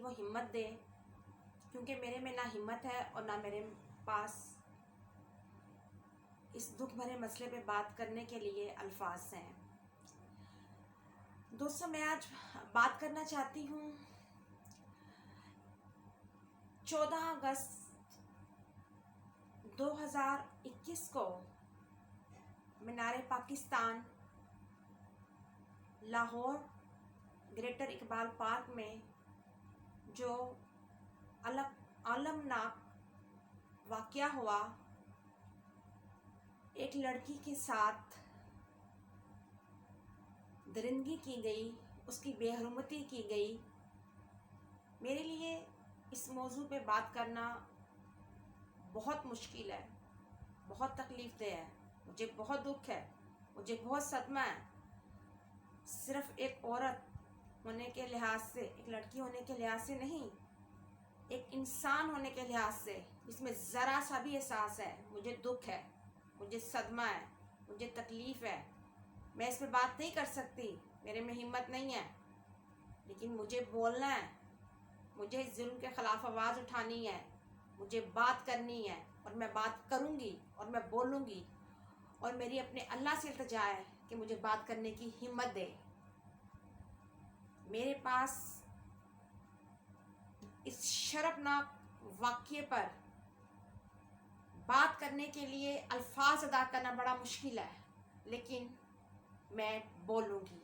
को हिम्मत दे, क्योंकि मेरे में ना हिम्मत है और ना मेरे पास इस दुख भरे मसले पे बात करने के लिए अल्फाज हैं। दोस्तों, मैं आज बात करना चाहती हूँ 14 अगस्त 2021 को मीनार पाकिस्तान लाहौर ग्रेटर इकबाल पार्क में जो अलमनाक वाक़या हुआ, एक लड़की के साथ दरिंदगी की गई, उसकी बेहरमती की गई। मेरे लिए इस मौजू पे बात करना बहुत मुश्किल है, बहुत तकलीफ़देह है। मुझे बहुत दुख है, मुझे बहुत सदमा है। सिर्फ़ एक औरत होने के लिहाज से, एक लड़की होने के लिहाज से नहीं, एक इंसान होने के लिहाज से इसमें ज़रा सा भी एहसास है। मुझे दुख है, मुझे सदमा है, मुझे तकलीफ़ है। मैं इस पर बात नहीं कर सकती, मेरे में हिम्मत नहीं है, लेकिन मुझे बोलना है। मुझे इस जुल्म के ख़िलाफ़ आवाज़ उठानी है, मुझे बात करनी है और मैं बात करूँगी और मैं बोलूँगी। और मेरी अपने अल्लाह से इल्तिजा है कि मुझे बात करने की हिम्मत दे। मेरे पास इस शर्मनाक वाक़ये पर बात करने के लिए अल्फाज अदा करना बड़ा मुश्किल है, लेकिन मैं बोलूँगी,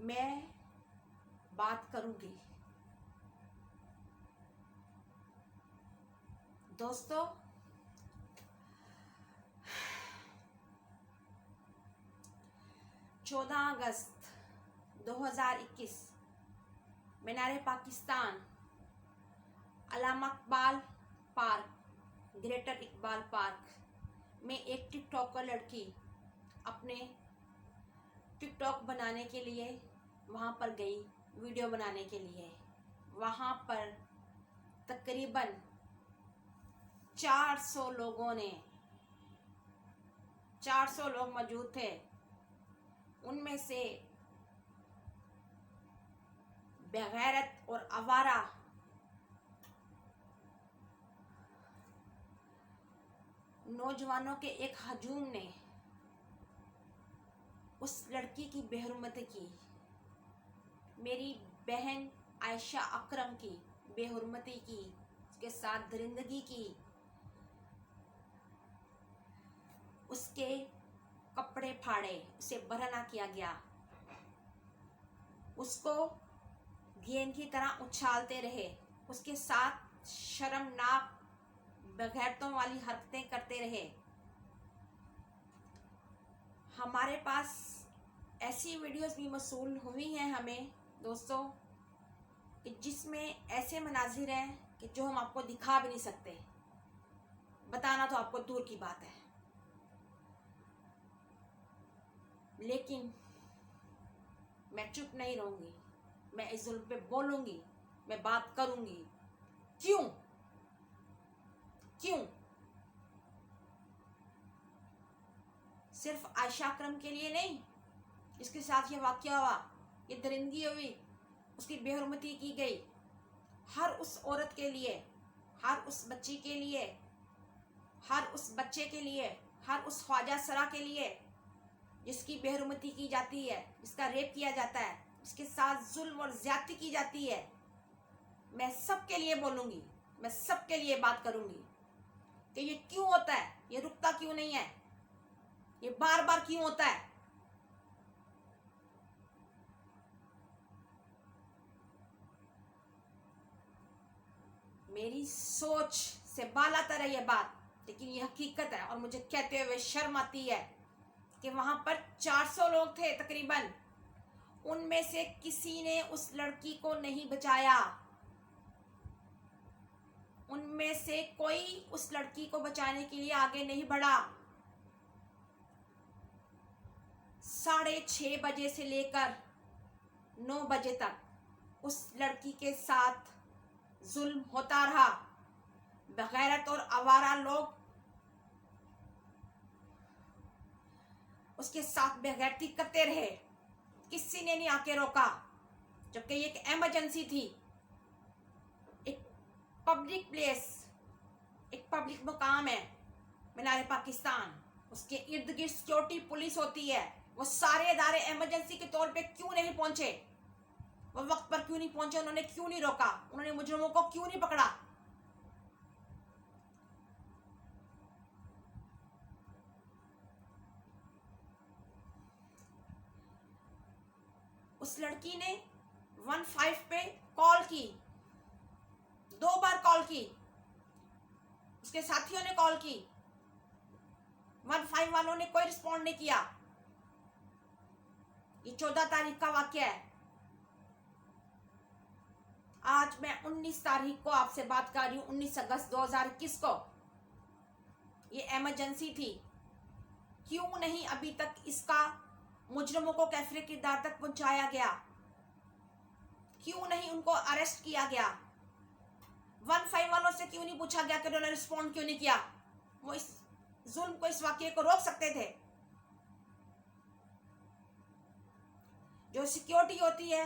मैं बात करूँगी। दोस्तों, चौदह अगस्त 2021 Minar Pakistan Allama Iqbal park greater Iqbal park में एक टिकटॉकर लड़की अपने टिकटॉक बनाने के लिए वहाँ पर गई, वीडियो बनाने के लिए। वहाँ पर तकरीबन 400 लोग मौजूद थे। उनमें से बेगैरत और आवारा नौजवानों के एक हजूम ने उस लड़की की बेहुरमती की, मेरी बहन आयशा अकरम की बेहुरमती की, उसके साथ दरिंदगी की, उसके कपड़े फाड़े, उसे बरहना किया गया, उसको गेंद की तरह उछालते रहे, उसके साथ शर्मनाक बेगैरतों वाली हरकतें करते रहे। हमारे पास ऐसी वीडियोस भी मौसूल हुई हैं हमें दोस्तों, कि जिसमें ऐसे मनाजिर हैं कि जो हम आपको दिखा भी नहीं सकते, बताना तो आपको दूर की बात है। लेकिन मैं चुप नहीं रहूँगी, मैं इस जुल्म पे बोलूँगी, मैं बात करूँगी। क्यों? सिर्फ आयशा अकरम के लिए नहीं, इसके साथ ये वाक़या हुआ, ये दरिंदगी हुई, उसकी बेहुरमती की गई, हर उस औरत के लिए, हर उस बच्ची के लिए, हर उस बच्चे के लिए, हर उस ख्वाजा सरा के लिए जिसकी बेहुरमती की जाती है, जिसका रेप किया जाता है, जिसके साथ जुल्म और ज़्यादती की जाती है। मैं सबके लिए बोलूँगी, मैं सबके लिए बात करूँगी कि ये क्यों होता है, ये रुकता क्यों नहीं है, ये बार बार क्यों होता है। मेरी सोच से बालातर है ये बात, लेकिन ये हकीकत है और मुझे कहते हुए शर्म आती है कि वहाँ पर 400 लोग थे तकरीबन, उनमें से किसी ने उस लड़की को नहीं बचाया, उनमें से कोई उस लड़की को बचाने के लिए आगे नहीं बढ़ा। 6:30 बजे से लेकर 9 बजे तक उस लड़की के साथ जुल्म होता रहा। बेगैरत और आवारा लोग उसके साथ बेगैरती करते रहे, किसी ने नहीं आके रोका, जबकि ये एक इमरजेंसी थी। एक पब्लिक प्लेस, एक पब्लिक मुकाम है मीनार पाकिस्तान, उसके इर्द गिर्द सिक्योरिटी पुलिस होती है। वो सारे इदारे इमरजेंसी के तौर पे क्यों नहीं पहुंचे? वो वक्त पर क्यों नहीं पहुंचे? उन्होंने क्यों नहीं रोका? उन्होंने मुजरिमों को क्यों नहीं पकड़ा? उस लड़की ने 15 पे कॉल की, 2 बार कॉल की, उसके साथियों ने कॉल की, 15 वालों ने कोई रिस्पॉन्ड नहीं किया। ये 14 तारीख का वाकया है। आज मैं 19 तारीख को आपसे बात कर रही हूँ, 19 अगस्त 2021 को। ये इमरजेंसी थी। क्यों नहीं अभी तक इसका मुजरिमों को कैफरे किरदार तक पहुंचाया गया? क्यों नहीं उनको अरेस्ट किया गया? 15 वालों से क्यों नहीं पूछा गया कि उन्होंने रिस्पॉन्ड क्यों नहीं किया? वो इस जुल्म को, इस वाकये को रोक सकते थे। जो सिक्योरिटी होती है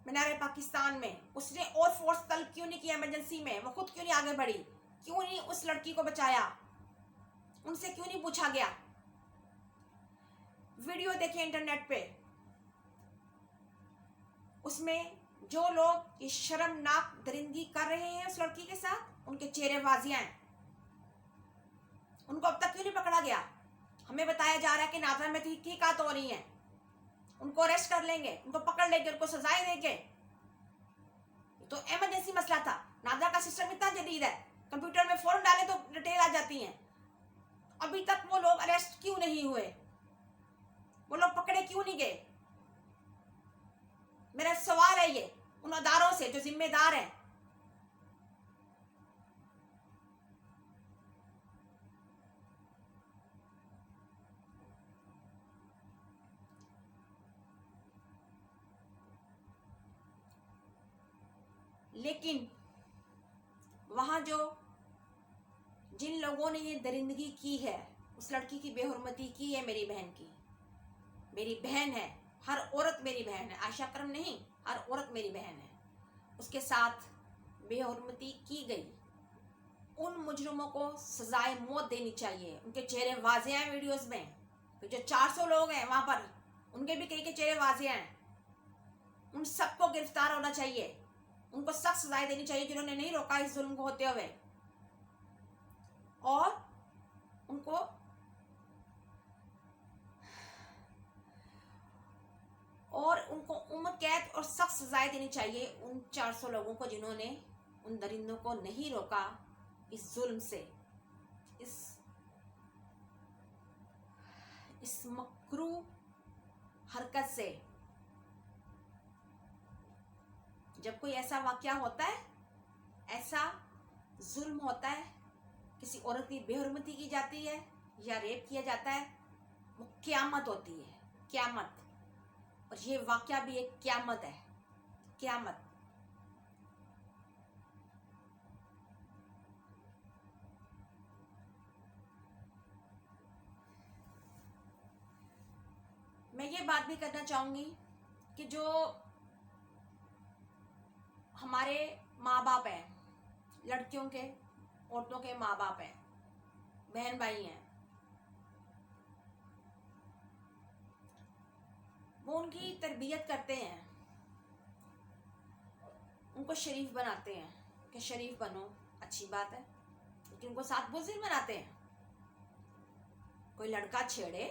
मीनार पाकिस्तान में, उसने और फोर्स तलब क्यों नहीं किया इमरजेंसी में? वो खुद क्यों नहीं आगे बढ़ी? क्यों नहीं उस लड़की को बचाया? उनसे क्यों नहीं पूछा गया? वीडियो देखिए इंटरनेट पे, उसमें जो लोग ये शर्मनाक दरिंदगी कर रहे हैं उस लड़की के साथ, उनके चेहरे वाजियां हैं। उनको अब तक क्यों नहीं पकड़ा गया? हमें बताया जा रहा है कि नादरा में तहकीकात हो रही हैं, उनको अरेस्ट कर लेंगे, उनको पकड़ लेंगे, उनको सजाएं देंगे। तो इमरजेंसी मसला था। नादरा का सिस्टम इतना जदीद है, कंप्यूटर में फौरन डाले तो डिटेल आ जाती हैं। अभी तक वो लोग अरेस्ट क्यों नहीं हुए? वो लोग पकड़े क्यों नहीं गए? मेरा सवाल है ये उन अदारों से जो जिम्मेदार हैं। लेकिन वहां जो जिन लोगों ने ये दरिंदगी की है, उस लड़की की बेहुरमती की है, मेरी बहन की, मेरी बहन है, हर औरत मेरी बहन है, आयशा करम नहीं, हर औरत मेरी बहन है, उसके साथ बेहुरमती की गई। उन मुजरिमों को सजाए मौत देनी चाहिए। उनके चेहरे वाजे हैं वीडियोस में। तो जो 400 लोग हैं वहां पर, उनके भी कई के चेहरे वाजे हैं। उन सबको गिरफ्तार होना चाहिए, उनको सख्त सजाएं देनी चाहिए जिन्होंने नहीं रोका इस जुल्म को होते हुए, और उनको उम्र कैद और सख्त सजाएं देनी चाहिए उन 400 लोगों को जिन्होंने उन दरिंदों को नहीं रोका इस जुल्म से, इस मकरू हरकत से। जब कोई ऐसा वाकया होता है, ऐसा जुल्म होता है, किसी औरत की बेहुरमती की जाती है या रेप किया जाता है, वो क़यामत होती है, क़यामत। और ये वाकया भी एक क़यामत है, क़यामत। मैं ये बात भी करना चाहूंगी कि जो हमारे माँ बाप हैं, लड़कियों के, औरतों के माँ बाप हैं, बहन भाई हैं, वो उनकी तरबियत करते हैं, उनको शरीफ बनाते हैं कि शरीफ बनो, अच्छी बात है, लेकिन उनको साथ बुज़दिल बनाते हैं। कोई लड़का छेड़े,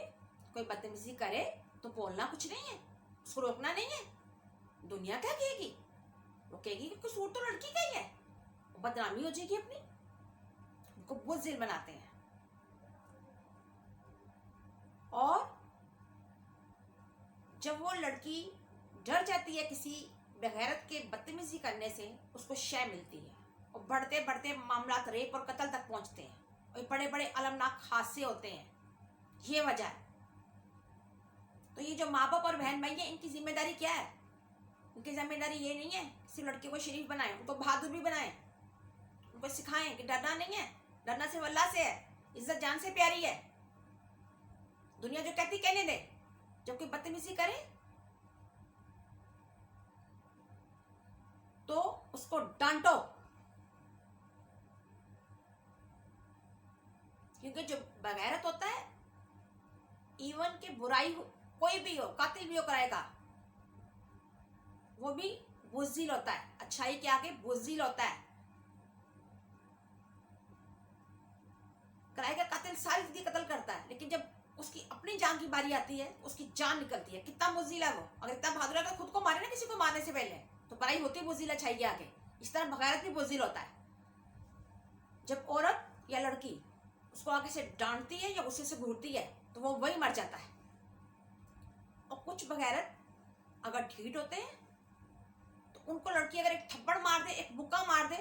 कोई बदतमीजी करे तो बोलना कुछ नहीं है, उसको रोकना नहीं है। दुनिया क्या कहेगी? वो कहेगी कि कसूर तो लड़की का ही है, वो बदनामी हो जाएगी अपनी। उनको बुज़दिल बनाते हैं। और जब वो लड़की डर जाती है किसी बेगैरत के बदतमीजी करने से, उसको शय मिलती है, और बढ़ते बढ़ते मामला रेप और कत्ल तक पहुंचते हैं, और बड़े बड़े अलमनाक हादसे होते हैं। ये वजह है। तो ये जो माँ बाप और बहन भाई है, इनकी जिम्मेदारी क्या है? उनकी जिम्मेदारी ये नहीं है किसी लड़के को शरीफ बनाएं, उनको बहादुर भी बनाएं, उनको सिखाएं कि डरना नहीं है, डरना सिर्फ अल्लाह से है, इज्जत जान से प्यारी है। दुनिया जो कहती कहने दे। जब कोई बदतमीजी करे, डांटो, क्योंकि जो बगैरत होता है, इवन के बुराई हो, कोई भी हो, कातिल भी हो कराएगा, वो भी बुज़दिल होता है, अच्छाई के आगे बुज़दिल होता है। कराएगा कातिल सारी जिंदगी कत्ल करता है, लेकिन जब उसकी अपनी जान की बारी आती है उसकी जान निकलती है। कितना बुज़दिल है वो, अगर इतना बहादुर है, खुद को मारे ना किसी को मारने से पहले, तो बुराई होती है बुज़दिल अच्छाई के आगे। इस तरह बगैरत भी बुज़दिल होता है। जब औरत या लड़की उसको आगे से डांटती है या गुस्से से घूरती है तो वो वही मर जाता है। और कुछ बगैरत अगर ढीठ होते हैं तो उनको लड़की अगर एक थप्पड़ मार दे, एक मुक्का मार दे,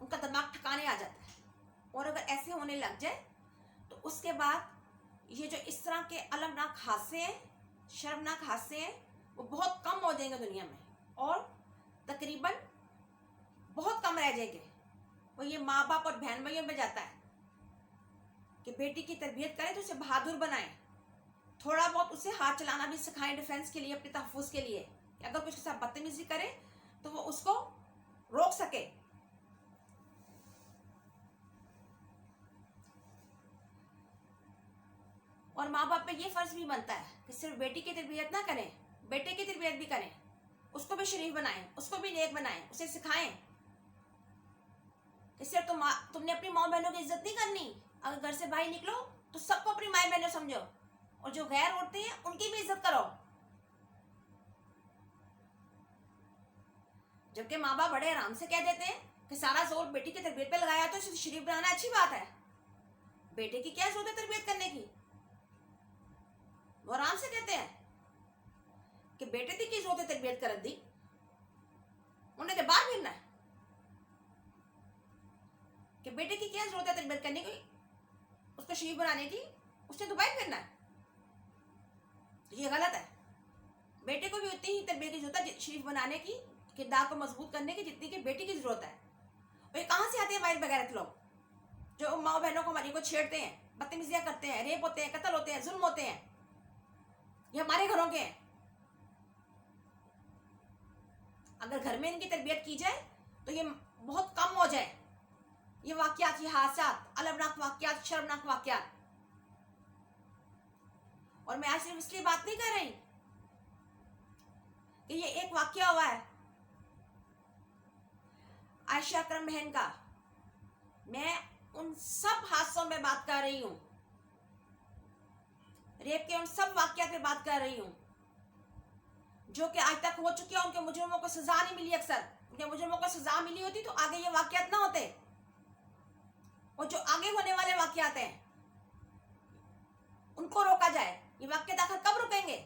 उनका दिमाग ठिकाने आ जाता है। और अगर ऐसे होने लग जाए तो उसके बाद ये जो इस तरह के अलमनाक हादसे हैं, शर्मनाक हादसे हैं, वो बहुत कम हो जाएंगे दुनिया में, और तकरीबन बहुत कम रह जाएंगे। वो ये माँ बाप और बहन भाइयों में जाता है कि बेटी की तरबियत करें तो उसे बहादुर बनाएं, थोड़ा बहुत उसे हाथ चलाना भी सिखाएं डिफेंस के लिए, अपने तहफ़्फ़ुज़ के लिए, कि अगर कुछ के साथ बदतमीजी करे तो वो उसको रोक सके। और माँ बाप पे ये फ़र्ज़ भी बनता है कि सिर्फ बेटी की तरबियत ना करें, बेटे की तरबियत भी करें, उसको भी शरीफ बनाएं, उसको भी नेक बनाएं, उसे सिखाएं कि सिर्फ तुमने अपनी माँ बहनों की इज्जत नहीं करनी, अगर घर से बाहर निकलो तो सबको अपनी माँ बहनों समझो, और जो गैर औरतें हैं उनकी भी इज्जत करो। जबकि माँ बाप बड़े आराम से कह देते हैं कि सारा जोर बेटी की तरबियत पे लगाया तो उसे शरीफ बनाना अच्छी बात है। बेटे की क्या जरूरत है तरबियत करने की? वो आराम से कहते हैं कि बेटे की जरूरत है तरबियत कर दी, उन्हें तो बाहर फिरना है, कि बेटे की क्या जरूरत है तरबियत करने की, उसको शरीफ बनाने की, उसने तो बाहर फिरना है। ये गलत है। बेटे को भी उतनी ही तरबियत की जरूरत है शरीफ बनाने की, किरदार को मजबूत करने की, जितनी की बेटी की जरूरत है। और ये कहाँ से आते हैं वाइल बगैरत लोग, जो माँ बहनों को हमारी को छेड़ते हैं, बदतमीजियाँ करते हैं, रेप होते हैं, कत्ल होते हैं, जुल्म होते हैं, ये हमारे घरों के हैं। अगर घर में इनकी तरबियत की जाए तो ये बहुत कम हो जाए, ये वाकयात, ये हादसात, अलमनाक वाकयात, शर्मनाक वाकयात। और मैं आज सिर्फ इसलिए बात नहीं कर रही कि ये एक वाकया हुआ है आयशा अकरम बहन का, मैं उन सब हादसों में बात कर रही हूँ, रेप के उन सब वाकयात पे बात कर रही हूँ जो कि आज तक हो चुके हैं। उनके मुजरिमों को सजा नहीं मिली। अक्सर उनके मुजरिमों को सजा मिली होती तो आगे ये वाकयात ना होते, और जो आगे होने वाले वाकयात हैं उनको रोका जाए। ये वाकयात आखिर कब रुकेंगे?